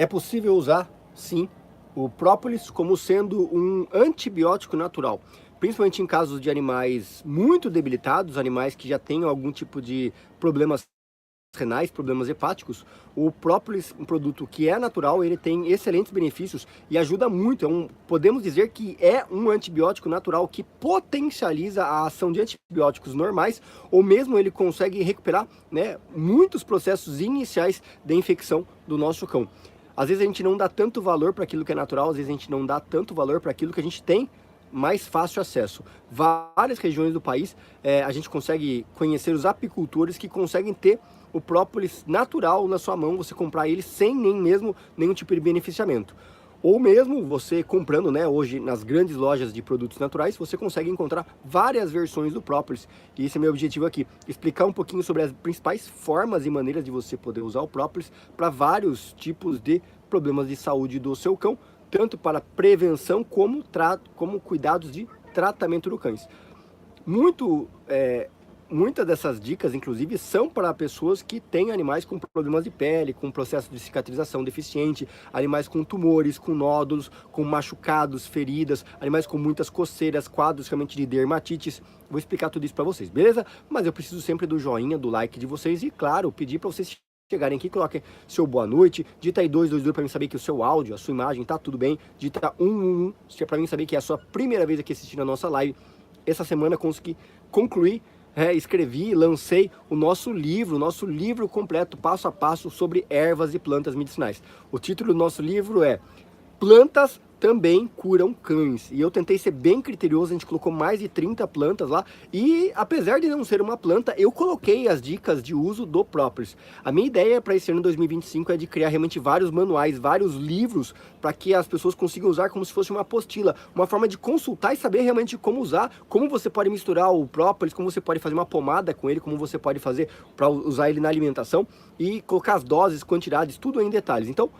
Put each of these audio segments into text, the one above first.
É possível usar, sim, o própolis como sendo um antibiótico natural, principalmente em casos de animais muito debilitados, animais que já tenham algum tipo de problemas renais, problemas hepáticos. O própolis, um produto que é natural, ele tem excelentes benefícios e ajuda muito. Podemos dizer que é um antibiótico natural que potencializa a ação de antibióticos normais, ou mesmo ele consegue recuperar, né, muitos processos iniciais de infecção do nosso cão. Às vezes a gente não dá tanto valor para aquilo que é natural, às vezes a gente não dá tanto valor para aquilo que a gente tem mais fácil acesso. Várias regiões do país, a gente consegue conhecer os apicultores que conseguem ter o própolis natural na sua mão, você comprar ele sem nenhum tipo de beneficiamento. Ou mesmo você comprando, né, hoje nas grandes lojas de produtos naturais, você consegue encontrar várias versões do própolis. E esse é meu objetivo aqui, explicar um pouquinho sobre as principais formas e maneiras de você poder usar o própolis para vários tipos de problemas de saúde do seu cão, tanto para prevenção como cuidados de tratamento do cães. Muitas dessas dicas, inclusive, são para pessoas que têm animais com problemas de pele, com processo de cicatrização deficiente, animais com tumores, com nódulos, com machucados, feridas, animais com muitas coceiras, quadros realmente de dermatites. Vou explicar tudo isso para vocês, beleza? Mas eu preciso sempre do joinha, do like de vocês e, claro, pedir para vocês chegarem aqui, coloquem seu boa noite, digita aí 222 para mim saber que o seu áudio, a sua imagem tá tudo bem, digita 111 para mim saber que é a sua primeira vez aqui assistindo a nossa live. Essa semana consegui concluir, escrevi, lancei o nosso livro completo, passo a passo, sobre ervas e plantas medicinais. O título do nosso livro é Plantas Também Curam Cães. E eu tentei ser bem criterioso, a gente colocou mais de 30 plantas lá. E apesar de não ser uma planta, eu coloquei as dicas de uso do própolis. A minha ideia para esse ano 2025 é de criar realmente vários manuais, vários livros, para que as pessoas consigam usar como se fosse uma apostila, uma forma de consultar e saber realmente como usar, como você pode misturar o própolis, como você pode fazer uma pomada com ele, como você pode fazer para usar ele na alimentação e colocar as doses, quantidades, tudo em detalhes. Então,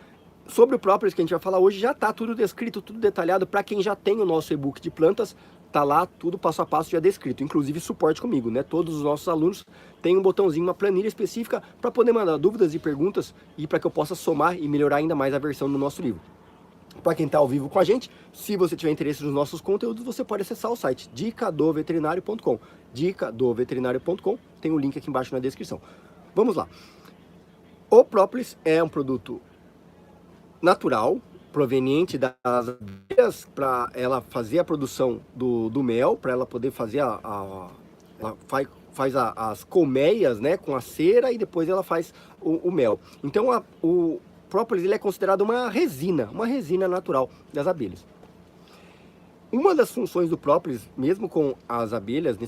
sobre o própolis que a gente vai falar hoje, já está tudo descrito, tudo detalhado. Para quem já tem o nosso e-book de plantas, tá lá tudo passo a passo já descrito, inclusive suporte comigo, né? Todos os nossos alunos têm um botãozinho, uma planilha específica para poder mandar dúvidas e perguntas e para que eu possa somar e melhorar ainda mais a versão do nosso livro. Para quem está ao vivo com a gente, se você tiver interesse nos nossos conteúdos, você pode acessar o site dicadoveterinário.com. Dicadoveterinário.com, tem o link aqui embaixo na descrição. Vamos lá. O própolis é um produto natural, proveniente das abelhas, para ela fazer a produção do mel, para ela poder fazer ela faz as colmeias, né, com a cera, e depois ela faz o mel. Então o própolis ele é considerado uma resina natural das abelhas. Uma das funções do própolis, mesmo com as abelhas,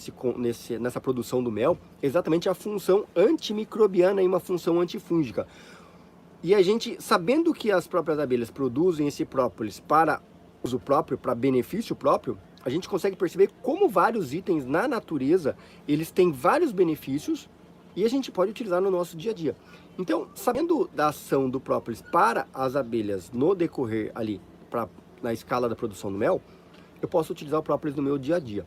nessa produção do mel, é exatamente a função antimicrobiana e uma função antifúngica. E a gente, sabendo que as próprias abelhas produzem esse própolis para uso próprio, para benefício próprio, a gente consegue perceber como vários itens na natureza, eles têm vários benefícios e a gente pode utilizar no nosso dia a dia. Então, sabendo da ação do própolis para as abelhas no decorrer ali, na escala da produção do mel, eu posso utilizar o própolis no meu dia a dia.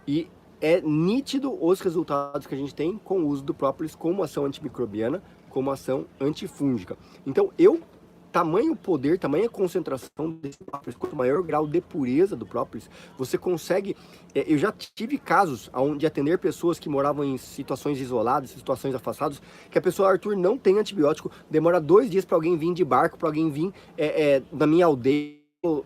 E é nítido os resultados que a gente tem com o uso do própolis como ação antimicrobiana, como ação antifúngica. Então, tamanho poder, tamanha concentração desse própolis, quanto maior o grau de pureza do própolis, você consegue... eu já tive casos de atender pessoas que moravam em situações isoladas, situações afastadas, que a pessoa, Arthur, não tem antibiótico, demora 2 dias para alguém vir de barco, para alguém vir na minha aldeia,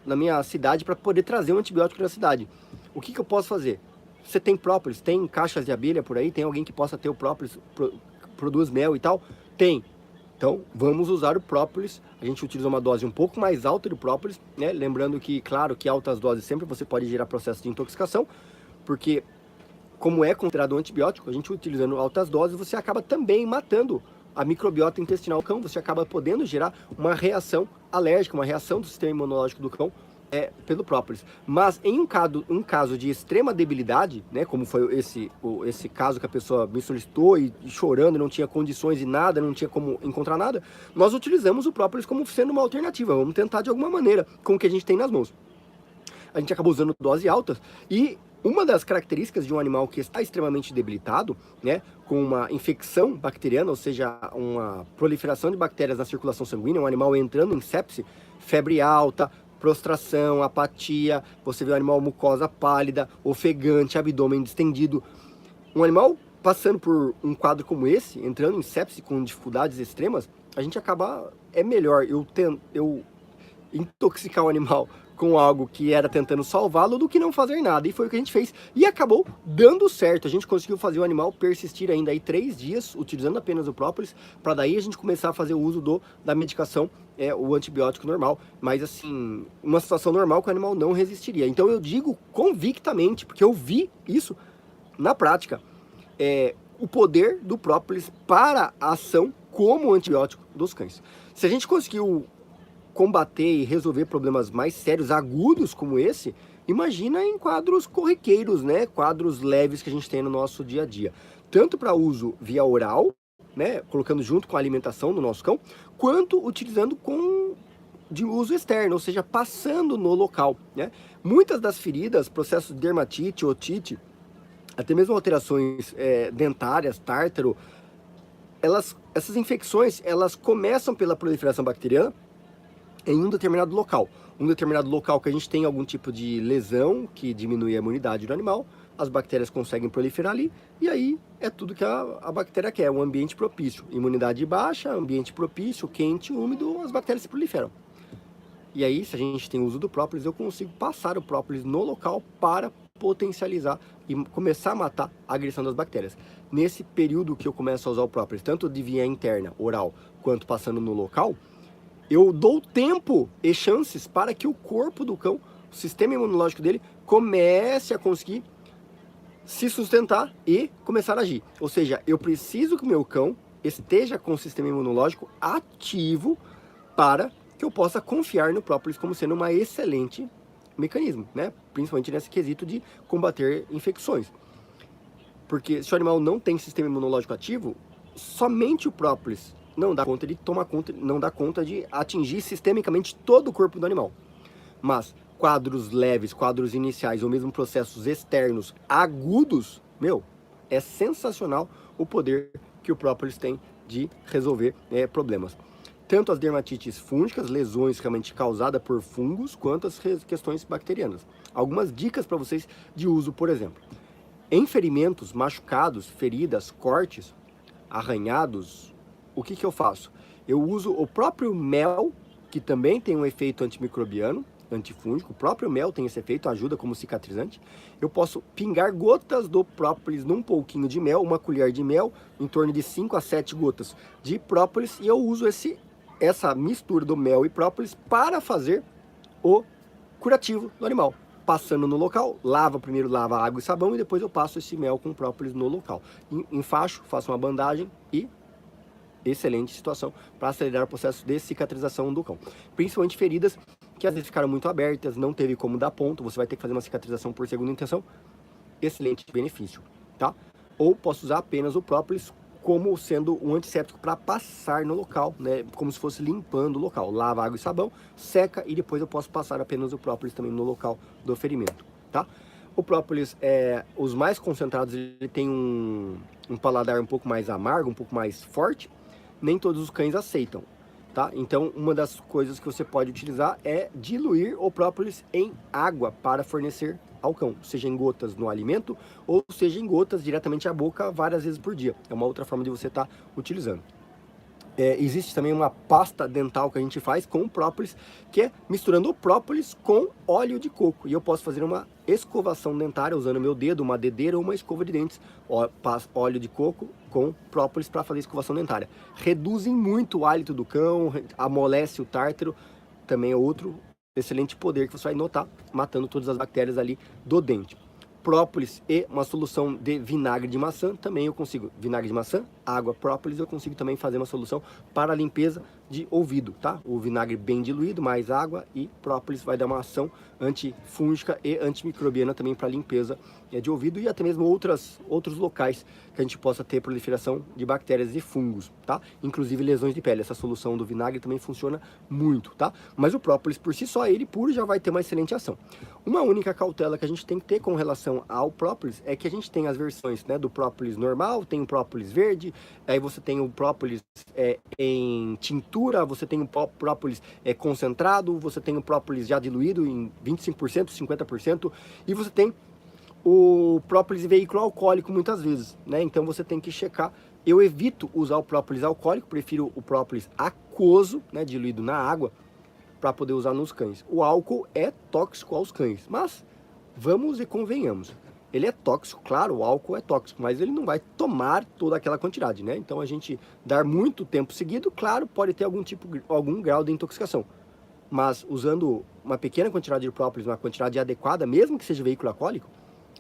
na minha cidade, para poder trazer um antibiótico na cidade. O que eu posso fazer? Você tem própolis? Tem caixas de abelha por aí? Tem alguém que possa ter o própolis, produz mel e tal? Tem. Então, vamos usar o própolis. A gente utiliza uma dose um pouco mais alta do própolis, né? Lembrando que, claro, que altas doses sempre você pode gerar processo de intoxicação, porque, como é considerado um antibiótico, a gente utilizando altas doses, você acaba também matando a microbiota intestinal do cão, você acaba podendo gerar uma reação alérgica, uma reação do sistema imunológico do cão, pelo própolis. Mas em um caso de extrema debilidade, né, como foi esse caso que a pessoa me solicitou e chorando, não tinha condições e nada, não tinha como encontrar nada, nós utilizamos o própolis como sendo uma alternativa. Vamos tentar de alguma maneira com o que a gente tem nas mãos. A gente acabou usando doses altas e Uma das características de um animal que está extremamente debilitado, né, com uma infecção bacteriana, ou seja, uma proliferação de bactérias na circulação sanguínea, um animal entrando em sepse, febre alta, prostração, apatia, você vê o animal mucosa pálida, ofegante, abdômen distendido. Um animal passando por um quadro como esse, entrando em sepse com dificuldades extremas, a gente acaba, é melhor eu intoxicar o animal com algo que era tentando salvá-lo do que não fazer nada, e foi o que a gente fez, e acabou dando certo. A gente conseguiu fazer o animal persistir ainda aí 3 dias, utilizando apenas o própolis, para daí a gente começar a fazer o uso da medicação, o antibiótico normal, mas assim, uma situação normal que o animal não resistiria. Então eu digo convictamente, porque eu vi isso na prática, o poder do própolis para a ação como antibiótico dos cães. Se a gente conseguiu combater e resolver problemas mais sérios, agudos como esse, imagina em quadros corriqueiros, né? Quadros leves que a gente tem no nosso dia a dia. Tanto para uso via oral, né? Colocando junto com a alimentação do nosso cão, quanto utilizando de uso externo, ou seja, passando no local, né? Muitas das feridas, processos de dermatite, otite, até mesmo alterações dentárias, tártaro, essas infecções, elas começam pela proliferação bacteriana em um determinado local. Um determinado local que a gente tem algum tipo de lesão que diminui a imunidade do animal, as bactérias conseguem proliferar ali, e aí é tudo que a bactéria quer, um ambiente propício. Imunidade baixa, ambiente propício, quente, úmido, as bactérias se proliferam. E aí, se a gente tem uso do própolis, eu consigo passar o própolis no local para potencializar e começar a matar a agressão das bactérias. Nesse período que eu começo a usar o própolis, tanto de via interna, oral, quanto passando no local, eu dou tempo e chances para que o corpo do cão, o sistema imunológico dele, comece a conseguir se sustentar e começar a agir. Ou seja, eu preciso que o meu cão esteja com o sistema imunológico ativo para que eu possa confiar no própolis como sendo uma excelente mecanismo, né? Principalmente nesse quesito de combater infecções. Porque se o animal não tem sistema imunológico ativo, somente o própolis não dá conta de tomar conta, não dá conta de atingir sistemicamente todo o corpo do animal. Mas quadros leves, quadros iniciais ou mesmo processos externos agudos, é sensacional o poder que o própolis tem de resolver problemas. Tanto as dermatites fúngicas, lesões realmente causadas por fungos, quanto as questões bacterianas. Algumas dicas para vocês de uso, por exemplo. Em ferimentos, machucados, feridas, cortes, arranhados, o que eu faço? Eu uso o próprio mel, que também tem um efeito antimicrobiano, antifúngico. O próprio mel tem esse efeito, ajuda como cicatrizante. Eu posso pingar gotas do própolis num pouquinho de mel, uma colher de mel, em torno de 5 a 7 gotas de própolis, e eu uso essa mistura do mel e própolis para fazer o curativo do animal. Passando no local, primeiro lava água e sabão, e depois eu passo esse mel com própolis no local. Enfaixo, faço uma bandagem e excelente situação para acelerar o processo de cicatrização do cão. Principalmente feridas que às vezes ficaram muito abertas, não teve como dar ponto, você vai ter que fazer uma cicatrização por segunda intenção. Excelente benefício, tá? Ou posso usar apenas o própolis como sendo um antisséptico para passar no local, né? Como se fosse limpando o local. Lava água e sabão, seca, e depois eu posso passar apenas o própolis também no local do ferimento, tá? O própolis, os mais concentrados, ele tem um paladar um pouco mais amargo, um pouco mais forte. Nem todos os cães aceitam, tá? Então, uma das coisas que você pode utilizar é diluir o própolis em água para fornecer ao cão, seja em gotas no alimento ou seja em gotas diretamente à boca várias vezes por dia. É uma outra forma de você estar utilizando. Existe também uma pasta dental que a gente faz com própolis, que é misturando o própolis com óleo de coco. E eu posso fazer uma escovação dentária usando meu dedo, uma dedeira ou uma escova de dentes. Óleo de coco com própolis para fazer escovação dentária. Reduzem muito o hálito do cão, amolece o tártaro. Também é outro excelente poder que você vai notar, matando todas as bactérias ali do dente. Própolis e uma solução de vinagre de maçã, também eu consigo. Vinagre de maçã, água, própolis, eu consigo também fazer uma solução para a limpeza de ouvido, tá? O vinagre bem diluído, mais água e própolis vai dar uma ação antifúngica e antimicrobiana também para limpeza de ouvido e até mesmo outros locais que a gente possa ter proliferação de bactérias e fungos, tá? Inclusive lesões de pele. Essa solução do vinagre também funciona muito, tá? Mas o própolis por si só, ele puro já vai ter uma excelente ação. Uma única cautela que a gente tem que ter com relação ao própolis é que a gente tem as versões, né, do própolis normal, tem o própolis verde, aí você tem o própolis em tintura, você tem o própolis concentrado, você tem o própolis já diluído em 25%, 50%, e você tem o própolis em veículo alcoólico muitas vezes, né? Então você tem que checar. Eu evito usar o própolis alcoólico, prefiro o própolis aquoso, né, diluído na água, para poder usar nos cães. O álcool é tóxico aos cães, mas vamos e convenhamos. Ele é tóxico, claro, o álcool é tóxico, mas ele não vai tomar toda aquela quantidade, né? Então a gente dar muito tempo seguido, claro, pode ter algum grau de intoxicação. Mas usando uma pequena quantidade de própolis, uma quantidade adequada, mesmo que seja veículo alcoólico,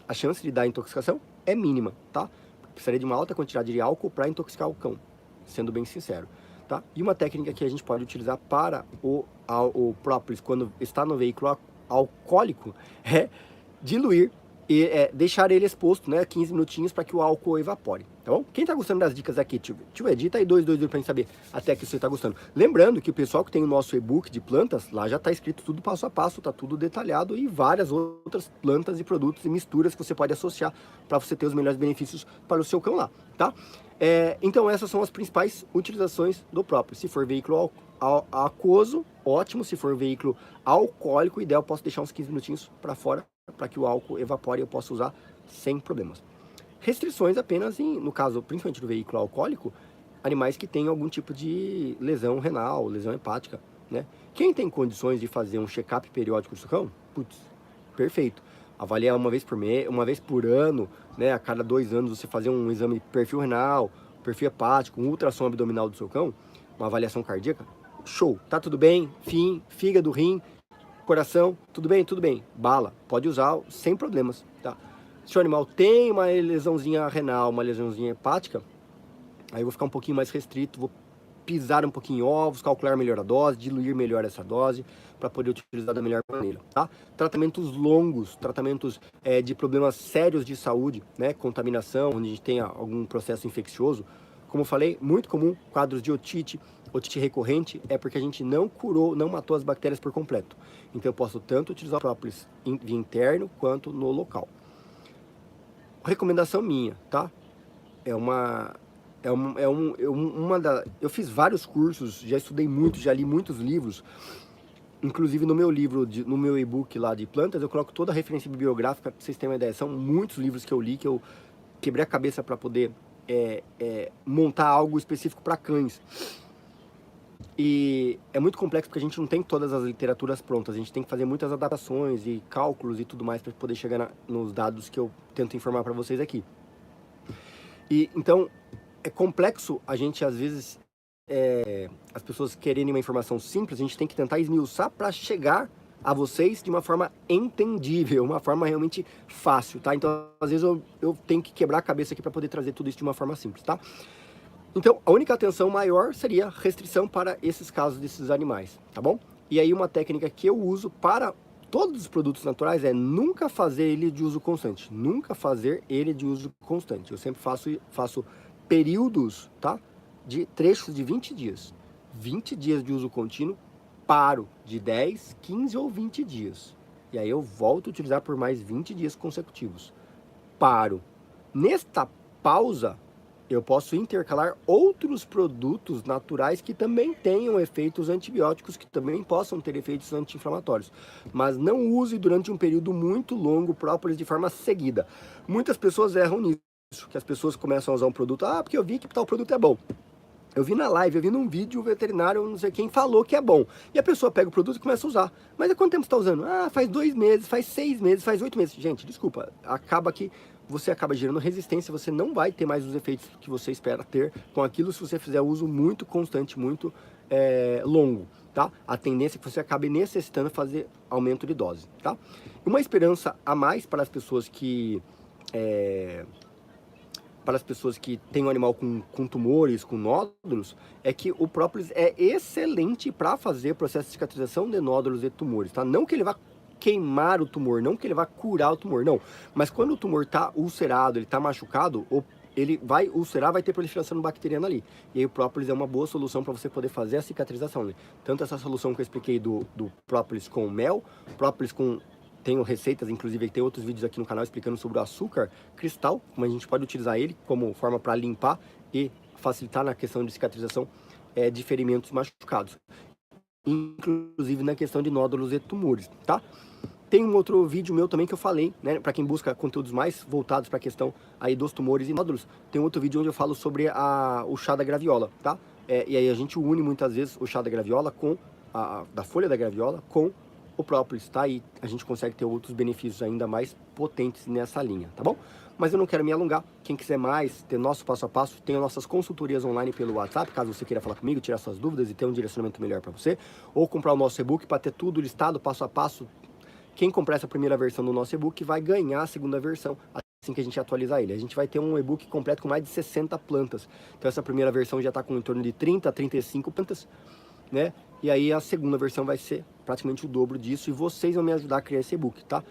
a chance de dar intoxicação é mínima, tá? Precisaria de uma alta quantidade de álcool para intoxicar o cão, sendo bem sincero, tá? E uma técnica que a gente pode utilizar para o própolis quando está no veículo alcoólico é diluir e deixar ele exposto, né, 15 minutinhos para que o álcool evapore, tá bom? Quem tá gostando das dicas aqui, tio edita aí 222 pra gente saber até que você tá gostando. Lembrando que o pessoal que tem o nosso e-book de plantas, lá já tá escrito tudo passo a passo, tá tudo detalhado e várias outras plantas e produtos e misturas que você pode associar para você ter os melhores benefícios para o seu cão lá, tá? Então essas são as principais utilizações do própolis. Se for veículo aquoso, ótimo. Se for veículo alcoólico, ideal, posso deixar uns 15 minutinhos para fora para que o álcool evapore e eu possa usar sem problemas. Restrições apenas no caso, principalmente do veículo alcoólico, animais que têm algum tipo de lesão renal, lesão hepática, né? Quem tem condições de fazer um check-up periódico do seu cão, putz, perfeito. Avaliar uma vez por mês, uma vez por ano, né? A cada 2 anos você fazer um exame de perfil renal, perfil hepático, um ultrassom abdominal do seu cão, uma avaliação cardíaca, show, tá tudo bem, fígado, rim, coração, tudo bem? Tudo bem. Bala, pode usar sem problemas, tá? Se o animal tem uma lesãozinha renal, uma lesãozinha hepática, aí eu vou ficar um pouquinho mais restrito, vou pisar um pouquinho em ovos, calcular melhor a dose, diluir melhor essa dose, para poder utilizar da melhor maneira, tá? Tratamentos longos, tratamentos de problemas sérios de saúde, né? Contaminação, onde a gente tenha algum processo infeccioso, como eu falei, muito comum, quadros de otite recorrente, é porque a gente não curou, não matou as bactérias por completo. Então eu posso tanto utilizar o própolis via interno quanto no local. Recomendação minha, tá? Eu fiz vários cursos, já estudei muito, já li muitos livros. Inclusive no meu livro, no meu e-book lá de plantas, eu coloco toda a referência bibliográfica para vocês terem uma ideia. São muitos livros que eu li, que eu quebrei a cabeça para poder montar algo específico para cães. E é muito complexo porque a gente não tem todas as literaturas prontas, a gente tem que fazer muitas adaptações e cálculos e tudo mais para poder chegar nos dados que eu tento informar para vocês aqui. E então é complexo a gente às vezes, as pessoas quererem uma informação simples, a gente tem que tentar esmiuçar para chegar a vocês de uma forma entendível, uma forma realmente fácil, tá? Então às vezes eu tenho que quebrar a cabeça aqui para poder trazer tudo isso de uma forma simples, tá? Então, a única atenção maior seria restrição para esses casos desses animais, tá bom? E aí uma técnica que eu uso para todos os produtos naturais é nunca fazer ele de uso constante. Nunca fazer ele de uso constante. Eu sempre faço períodos, tá? De trechos de 20 dias. 20 dias de uso contínuo, paro de 10, 15 ou 20 dias. E aí eu volto a utilizar por mais 20 dias consecutivos. Paro. Nesta pausa, eu posso intercalar outros produtos naturais que também tenham efeitos antibióticos, que também possam ter efeitos anti-inflamatórios. Mas não use durante um período muito longo própolis de forma seguida. Muitas pessoas erram nisso, que as pessoas começam a usar um produto, porque eu vi que tal produto é bom. Eu vi na live, eu vi num vídeo, o veterinário, não sei quem, falou que é bom. E a pessoa pega o produto e começa a usar. Mas há quanto tempo você está usando? Faz 2 meses, faz 6 meses, faz 8 meses. Gente, desculpa, acaba que você acaba gerando resistência, você não vai ter mais os efeitos que você espera ter com aquilo se você fizer uso muito constante, muito longo, tá? A tendência é que você acabe necessitando fazer aumento de dose, tá? Uma esperança a mais para as pessoas que para as pessoas que têm um animal com tumores, com nódulos, é que o própolis é excelente para fazer processo de cicatrização de nódulos e tumores, tá? Não que ele vá queimar o tumor, não que ele vá curar o tumor, não. Mas quando o tumor está ulcerado, ele está machucado, ele vai ulcerar, vai ter proliferação bacteriana ali. E aí o própolis é uma boa solução para você poder fazer a cicatrização, né? Tanto essa solução que eu expliquei do própolis com mel, própolis com... Tenho receitas, inclusive tem outros vídeos aqui no canal explicando sobre o açúcar cristal, como a gente pode utilizar ele como forma para limpar e facilitar na questão de cicatrização de ferimentos machucados. Inclusive na questão de nódulos e tumores, tá? Tem um outro vídeo meu também que eu falei, né, para quem busca conteúdos mais voltados para a questão aí dos tumores e nódulos, tem outro vídeo onde eu falo sobre o chá da graviola, tá? E aí a gente une muitas vezes o chá da graviola com da folha da graviola com o própolis, tá? E a gente consegue ter outros benefícios ainda mais potentes nessa linha, tá bom? Mas eu não quero me alongar. Quem quiser mais ter nosso passo a passo, tem as nossas consultorias online pelo WhatsApp, caso você queira falar comigo, tirar suas dúvidas e ter um direcionamento melhor para você, ou comprar o nosso e-book para ter tudo listado passo a passo. Quem comprar essa primeira versão do nosso e-book vai ganhar a segunda versão assim que a gente atualizar ele. A gente vai ter um e-book completo com mais de 60 plantas. Então essa primeira versão já está com em torno de 30 a 35 plantas, né? E aí a segunda versão vai ser praticamente o dobro disso e vocês vão me ajudar a criar esse e-book, tá?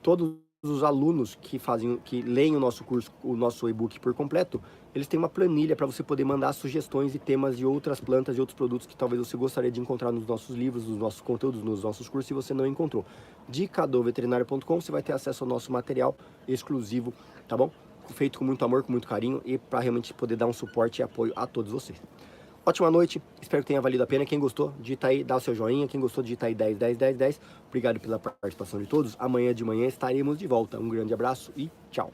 Todos os alunos que leem o nosso curso, o nosso e-book por completo, eles têm uma planilha para você poder mandar sugestões e temas de outras plantas, de outros produtos que talvez você gostaria de encontrar nos nossos livros, nos nossos conteúdos, nos nossos cursos, se você não encontrou. Dicadoveterinário.com, você vai ter acesso ao nosso material exclusivo, tá bom? Feito com muito amor, com muito carinho e para realmente poder dar um suporte e apoio a todos vocês. Ótima noite, espero que tenha valido a pena. Quem gostou, digita aí, dá o seu joinha. Quem gostou, digita aí 10, 10, 10, 10. Obrigado pela participação de todos. Amanhã de manhã estaremos de volta. Um grande abraço e tchau.